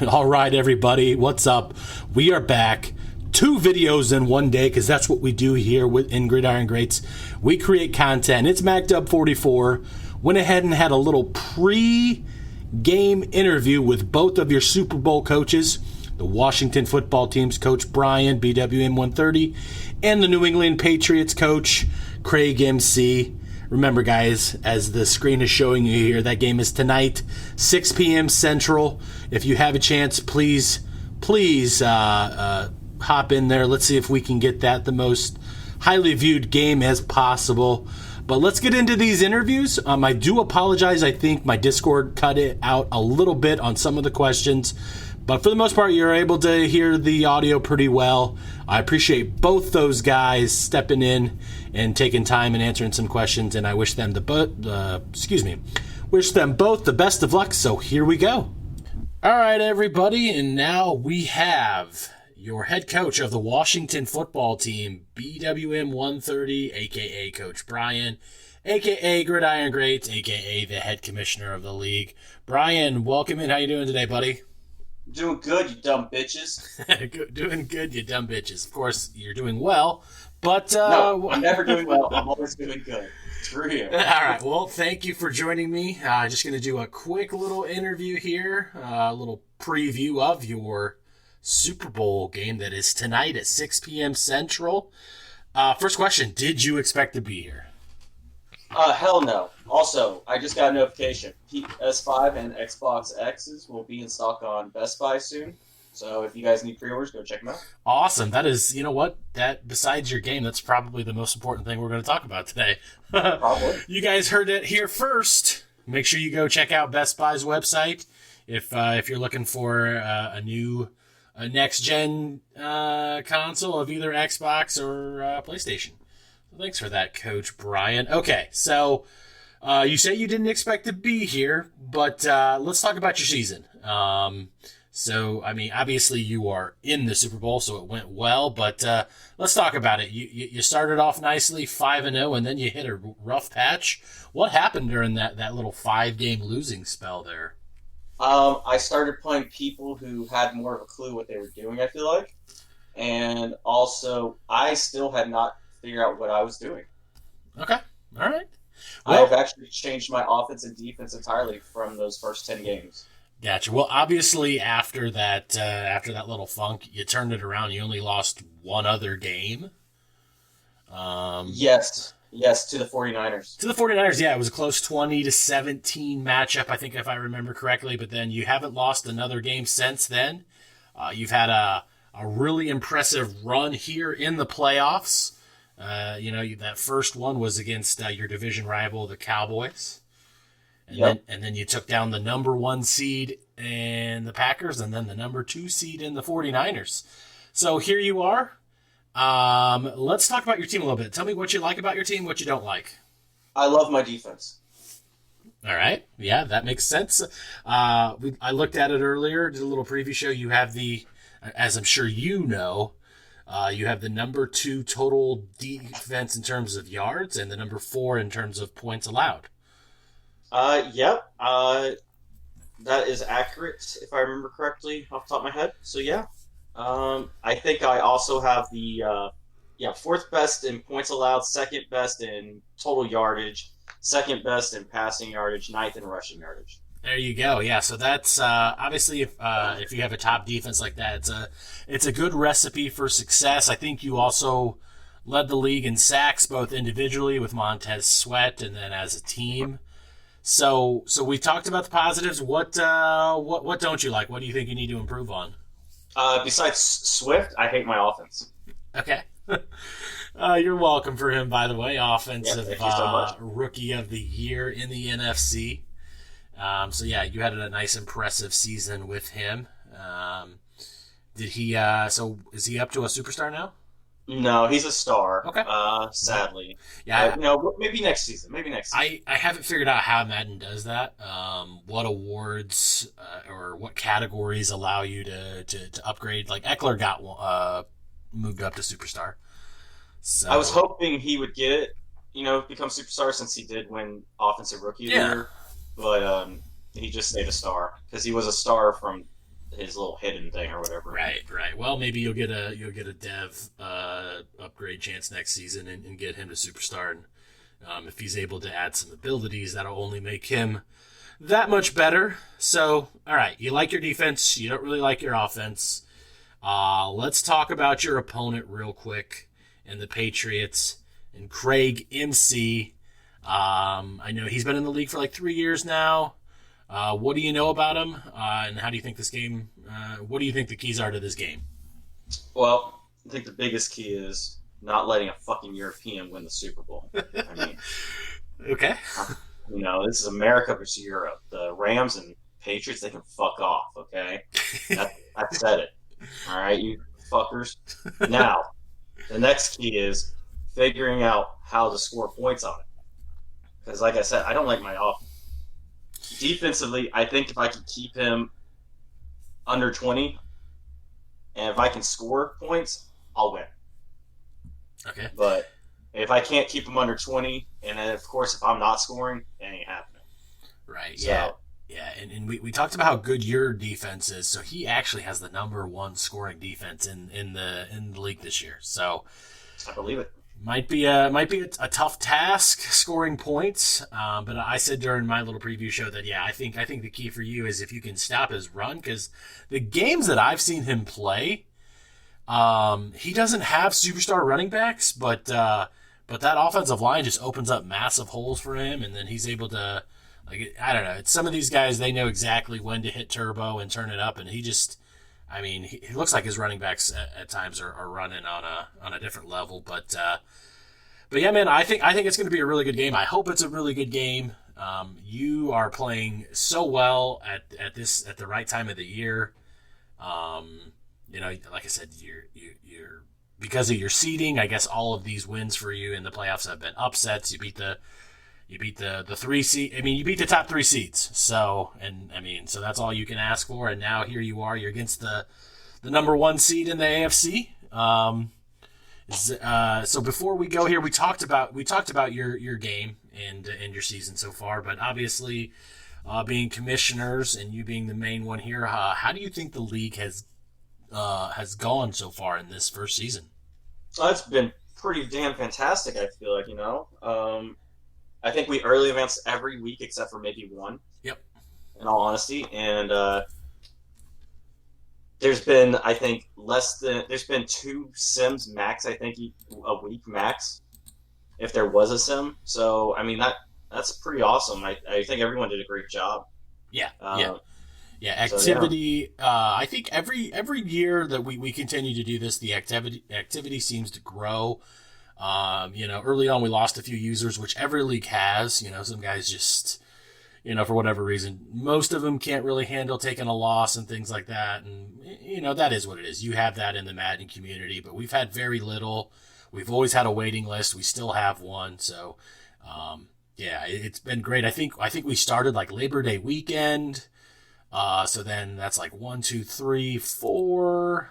All right, everybody, what's up? We are back. 2 videos in one day, because that's what we do here in Gridiron Greats. We create content. It's MacDub44. Went ahead and had a little pre-game interview with both of your Super Bowl coaches, the Washington football team's coach Brian, BWM130, and the New England Patriots coach, Craig MC. Remember, guys, as the screen is showing you here, that game is tonight, 6 p.m. Central. If you have a chance, please hop in there. Let's see if we can get that the most highly viewed game as possible. But let's get into these interviews. I do apologize. I think my Discord cut it out a little bit on some of the questions. But for the most part, you're able to hear the audio pretty well. I appreciate both those guys stepping in and taking time and answering some questions, and I wish them wish them both the best of luck. So here we go. All right, everybody, and now we have your head coach of the Washington football team, BWM130, aka Coach Brian, aka Gridiron Greats, aka the head commissioner of the league. Brian, welcome in. How you doing today, buddy? Doing good, you dumb bitches. Doing good, you dumb bitches. Of course, you're doing well, but... No, I'm never doing well. I'm always doing good. Screw you. All right, well, thank you for joining me. Just going to do a quick little interview here, a little preview of your Super Bowl game that is tonight at 6 p.m. Central. First question, did you expect to be here? Hell no. Also, I just got a notification. PS5 and Xbox X's will be in stock on Best Buy soon. So if you guys need pre-orders, go check them out. Awesome. That is, you know what? That, besides your game, that's probably the most important thing we're going to talk about today. Probably. You guys heard it here first. Make sure you go check out Best Buy's website if you're looking for a next-gen console of either Xbox or PlayStation. Thanks for that, Coach Brian. Okay, so you say you didn't expect to be here, but let's talk about your season. So, I mean, obviously you are in the Super Bowl, so it went well, but let's talk about it. You started off nicely, 5-0, and then you hit a rough patch. What happened during that little 5-game losing spell there? I started playing people who had more of a clue what they were doing, I feel like. And also, I still had not figured out what I was doing. Okay, all right. Well, I've actually changed my offense and defense entirely from those first 10 games. Gotcha. Well, obviously, after that little funk, you turned it around. You only lost one other game. Yes, to the 49ers. To the 49ers, yeah. It was a close 20-17 matchup, I think, if I remember correctly. But then you haven't lost another game since then. You've had a really impressive run here in the playoffs. That first one was against your division rival, the Cowboys. And then you took down the number 1 seed in the Packers and then the number 2 seed in the 49ers. So here you are. Let's talk about your team a little bit. Tell me what you like about your team, what you don't like. I love my defense. All right. Yeah, that makes sense. I looked at it earlier, did a little preview show. You have as I'm sure you know, you have the number 2 total defense in terms of yards and the number 4 in terms of points allowed. Yep. That is accurate, if I remember correctly, off the top of my head. So, yeah. I think I also have the 4th best in points allowed, 2nd best in total yardage, 2nd best in passing yardage, 9th in rushing yardage. There you go. Yeah, so that's obviously if you have a top defense like that, it's a good recipe for success. I think you also led the league in sacks, both individually with Montez Sweat and then as a team. So we talked about the positives. What don't you like? What do you think you need to improve on? Besides Swift, I hate my offense. Okay. You're welcome for him, by the way. Offensive thank you so much. Rookie of the Year in the NFC. So yeah, you had a nice, impressive season with him. Did he? So is he up to a superstar now? No, he's a star. Okay. Sadly. Yeah. Maybe next season. I haven't figured out how Madden does that. What awards or what categories allow you to upgrade? Like Eckler got moved up to superstar. So I was hoping he would get it, become superstar since he did win Offensive Rookie of the Year. But he just stayed a star because he was a star from his little hidden thing or whatever. Right. Well, maybe you'll get a dev upgrade chance next season and get him to superstar. And if he's able to add some abilities, that'll only make him that much better. So, all right, you like your defense. You don't really like your offense. Let's talk about your opponent real quick and the Patriots and Craig MC. I know he's been in the league for like 3 years now. What do you know about him? And how do you think this game, what do you think the keys are to this game? Well, I think the biggest key is not letting a fucking European win the Super Bowl. I mean, okay. This is America versus Europe. The Rams and Patriots, they can fuck off, okay? I said it. All right, you fuckers. Now, the next key is figuring out how to score points on it. Because, like I said, I don't like my offense. Defensively, I think if I can keep him under 20, and if I can score points, I'll win. Okay. But if I can't keep him under 20, and then, of course, if I'm not scoring, it ain't happening. Right, so, yeah. And we talked about how good your defense is, so he actually has the number one scoring defense in the league this year. So I believe it. Might be a tough task scoring points, but I said during my little preview show that I think the key for you is if you can stop his run, because the games that I've seen him play, he doesn't have superstar running backs, but that offensive line just opens up massive holes for him, and then he's able to, like, I don't know. It's some of these guys, they know exactly when to hit turbo and turn it up, and he just. I mean, he looks like his running backs at times are running on a different level, but yeah, man, I think it's going to be a really good game. I hope it's a really good game. You are playing so well at the right time of the year. Like I said, you're because of your seeding. I guess all of these wins for you in the playoffs have been upsets. You beat the 3 seed. I mean, you beat the top 3 seeds. So that's all you can ask for. And now here you are. You're against the number 1 seed in the AFC. So before we go here, we talked about your game and your season so far. But obviously, being commissioners and you being the main one here, how do you think the league has gone so far in this first season? Well, it's been pretty damn fantastic. I feel like I think we early advanced every week except for maybe one. Yep. In all honesty, and there's been, I think, there's been 2 sims max. I think a week max, if there was a sim. So I mean that's pretty awesome. I think everyone did a great job. Yeah. Activity. So, I think every year that we continue to do this, the activity seems to grow. Early on we lost a few users, which every league has. Some guys just, for whatever reason, most of them can't really handle taking a loss and things like that. And, that is what it is. You have that in the Madden community, but we've had very little. We've always had a waiting list. We still have one. So, it's been great. I think we started like Labor Day weekend. So then that's like 1, 2, 3, 4.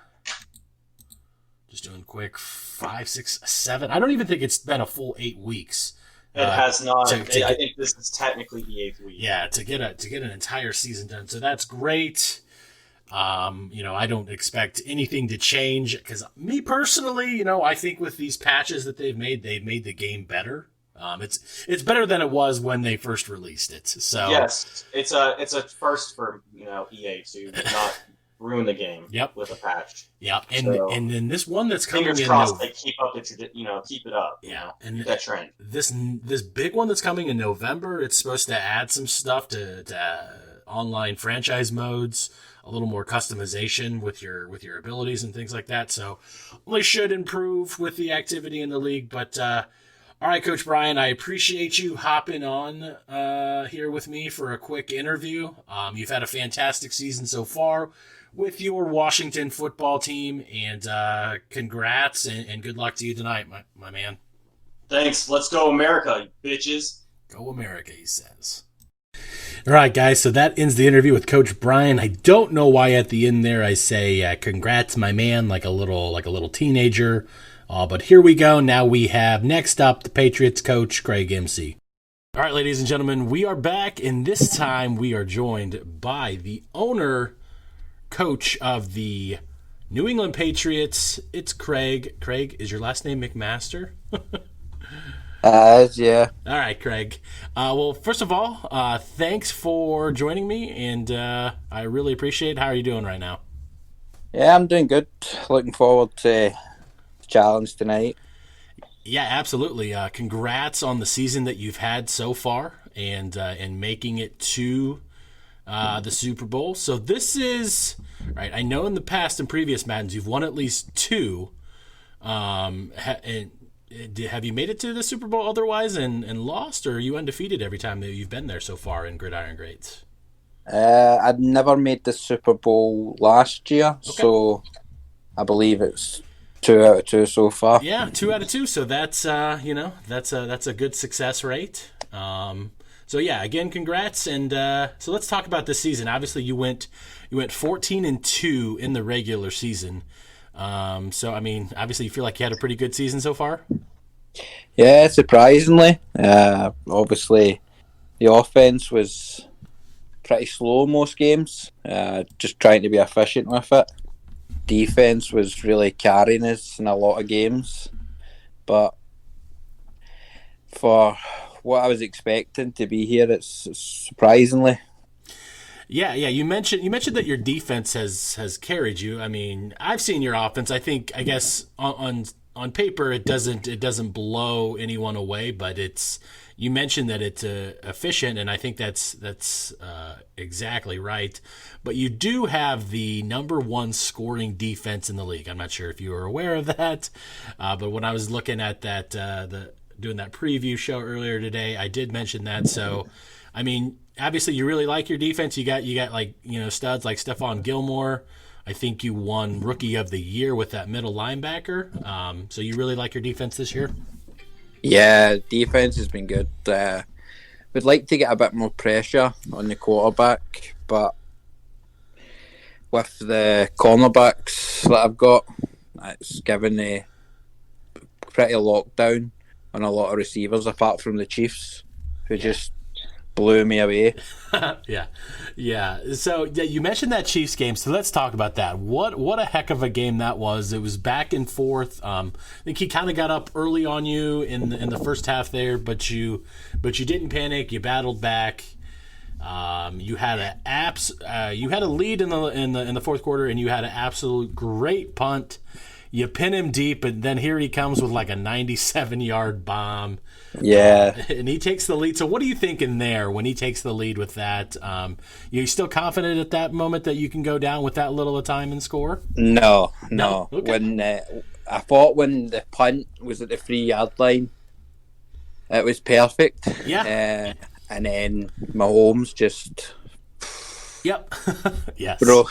Just doing quick 5, 6, 7. I don't even think it's been a full 8 weeks. It has not. I think this is technically the 8th week. Yeah, to get an entire season done. So that's great. I don't expect anything to change because me personally, I think with these patches that they've made the game better. It's better than it was when they first released it. So yes, it's a first for EA to not ruin the game. Yep. With a patch. Yeah, and then this one that's coming fingers in. Crossed they keep up keep it up. Yeah, and keep that trend. This big one that's coming in November. It's supposed to add some stuff to online franchise modes, a little more customization with your abilities and things like that. So only should improve with the activity in the league. But all right, Coach Brian, I appreciate you hopping on here with me for a quick interview. You've had a fantastic season so far with your Washington football team, and congrats and good luck to you tonight, my man. Thanks. Let's go America, you bitches. Go America, he says. All right, guys, so that ends the interview with Coach Brian. I don't know why at the end there I say congrats, my man, like a little teenager. But here we go. Now we have next up the Patriots coach, Craig MC. All right, ladies and gentlemen, we are back, and this time we are joined by the owner coach of the New England Patriots. It's Craig. Craig, is your last name McMaster? Yeah. All right, Craig. Well, first of all, thanks for joining me, and I really appreciate it. How are you doing right now? Yeah, I'm doing good. Looking forward to the challenge tonight. Yeah, absolutely. Congrats on the season that you've had so far, and making it to the Super Bowl. So this is right. I know in the past, in previous Maddens, you've won at least two. Have you made it to the Super Bowl otherwise and lost, or are you undefeated every time that you've been there so far in Gridiron Greats? I'd never made the Super Bowl last year, Okay. so I believe it's 2 out of 2 so far. Yeah, 2 out of 2. So that's that's a good success rate. So yeah, again, congrats. And so let's talk about this season. Obviously, you went 14-2 in the regular season. So I mean, obviously, you feel like you had a pretty good season so far. Yeah, surprisingly. Obviously, the offense was pretty slow most games. Just trying to be efficient with it. Defense was really carrying us in a lot of games, but for what I was expecting to be here, it's surprisingly. Yeah. You mentioned that your defense has carried you. I mean, I've seen your offense. I guess on paper it doesn't blow anyone away, but you mentioned that it's efficient, and I think that's exactly right. But you do have the number 1 scoring defense in the league. I'm not sure if you were aware of that, but when I was looking at that, doing that preview show earlier today, I did mention that. So, I mean, obviously you really like your defense. You got like studs like Stephon Gilmore. I think you won Rookie of the Year with that middle linebacker. So you really like your defense this year? Yeah, defense has been good. We'd like to get a bit more pressure on the quarterback, but with the cornerbacks that I've got, it's given a pretty lockdown on a lot of receivers, apart from the Chiefs, who just blew me away. Yeah. So yeah, you mentioned that Chiefs game, so let's talk about that. What a heck of a game that was. It was back and forth. I think he kind of got up early on you in the first half there, but you didn't panic. You battled back. You had a lead in the fourth quarter, and you had an absolute great punt. You pin him deep, and then here he comes with like a 97-yard bomb. Yeah. And he takes the lead. So what are you thinking there when he takes the lead with that? You still confident at that moment that you can go down with that little a time and score? No. Okay. When I thought when the punt was at the 3-yard line, it was perfect. Yeah. And then Mahomes just... Yep. Yes. Bro.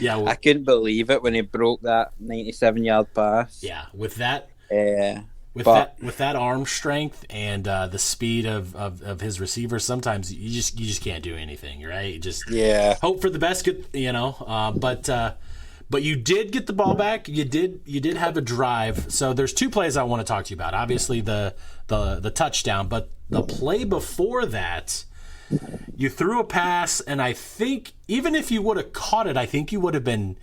Yeah. I couldn't believe it when he broke that 97-yard pass. Yeah. With that. With that arm strength and the speed of his receivers, sometimes you just can't do anything, right? You just hope for the best, but you did get the ball back. You did have a drive. So there's 2 plays I want to talk to you about. Obviously the touchdown, but the play before that, you threw a pass, and I think even if you would have caught it, I think you would have been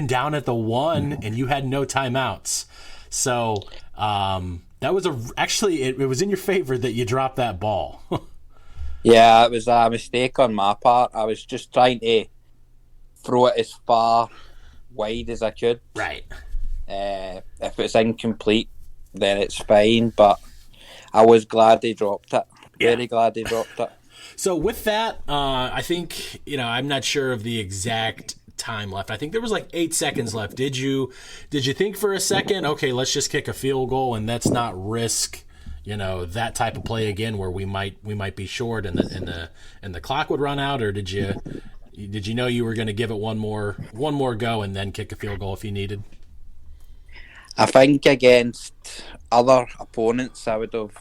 down at the 1, and you had no timeouts. So that was it was in your favor that you dropped that ball. Yeah, it was a mistake on my part. I was just trying to throw it as far wide as I could. Right. If it's incomplete, then it's fine. But I was glad they dropped it. Yeah. Very glad they dropped it. So with that, I think, I'm not sure of the exact time left. I think there was like 8 seconds left. Did you think for a second, okay, let's just kick a field goal and let's not risk, that type of play again where we might be short and the clock would run out, or did you know you were going to give it one more go and then kick a field goal if you needed? I think against other opponents I would have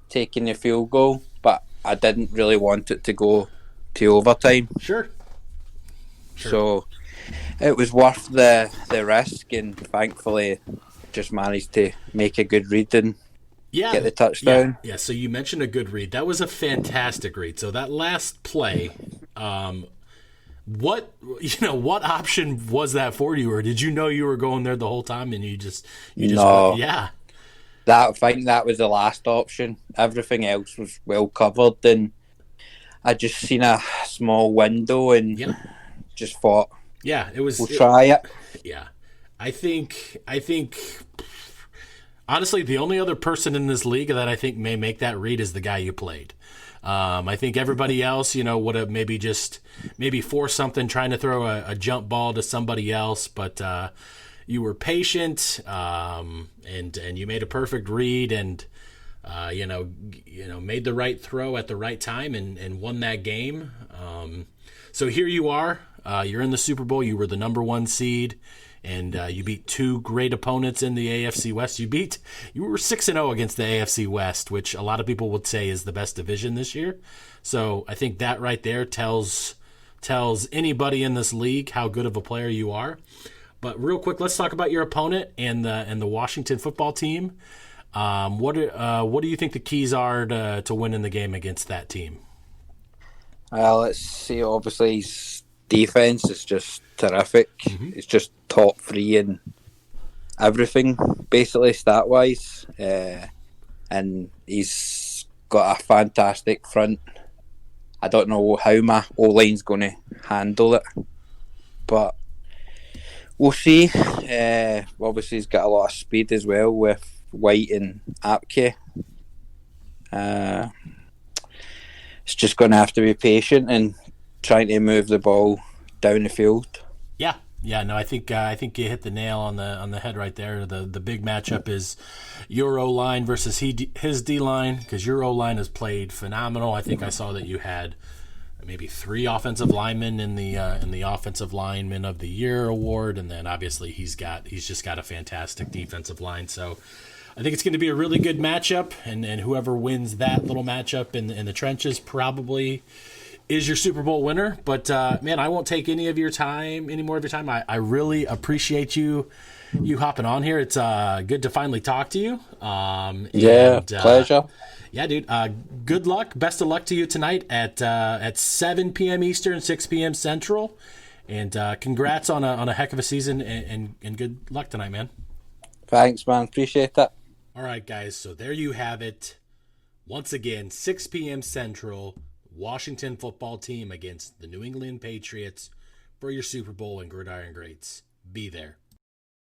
taken the field goal, but I didn't really want it to go to overtime. Sure. So it was worth the risk, and thankfully just managed to make a good read and get the touchdown. Yeah, so you mentioned a good read. That was a fantastic read. So that last play, what option was that for you, or did you know you were going there the whole time and you just No. yeah. I think that was the last option. Everything else was well covered, and I just seen a small window and just thought, Yeah, we'll try it. Yeah. I think honestly, the only other person in this league that I think may make that read is the guy you played. I think everybody else, would have maybe forced something trying to throw a jump ball to somebody else, but you were patient, and you made a perfect read, and made the right throw at the right time and won that game. So here you are. You're in the Super Bowl. You were the number 1 seed, and you beat 2 great opponents in the AFC West. You were 6-0 against the AFC West, which a lot of people would say is the best division this year. So I think that right there tells anybody in this league how good of a player you are. But real quick, let's talk about your opponent and the Washington football team. What do you think the keys are to winning the game against that team? Let's see. Obviously, his defense is just terrific. Mm-hmm. It's just top 3 in everything, basically stat wise, and he's got a fantastic front. I don't know how my O-line's going to handle it, but we'll see. Obviously, he's got a lot of speed as well with White and Apke. It's just going to have to be patient and trying to move the ball down the field. Yeah. No, I think you hit the nail on the head right there. The big matchup is your O-line versus his D-line, because your O-line has played phenomenal. I think I saw that you had maybe 3 offensive linemen in the Offensive Lineman of the Year award, and then obviously he's just got a fantastic defensive line. So I think it's going to be a really good matchup, and whoever wins that little matchup in the trenches probably is your Super Bowl winner. But man, I won't take any more of your time. I really appreciate you hopping on here. It's good to finally talk to you. Pleasure. Yeah, dude. Good luck. Best of luck to you tonight at 7 p.m. Eastern, 6 p.m. Central, and congrats on a heck of a season, and good luck tonight, man. Thanks, man. Appreciate that. All right, guys. So there you have it. Once again, 6 p.m. Central, Washington football team against the New England Patriots for your Super Bowl and Gridiron Greats. Be there.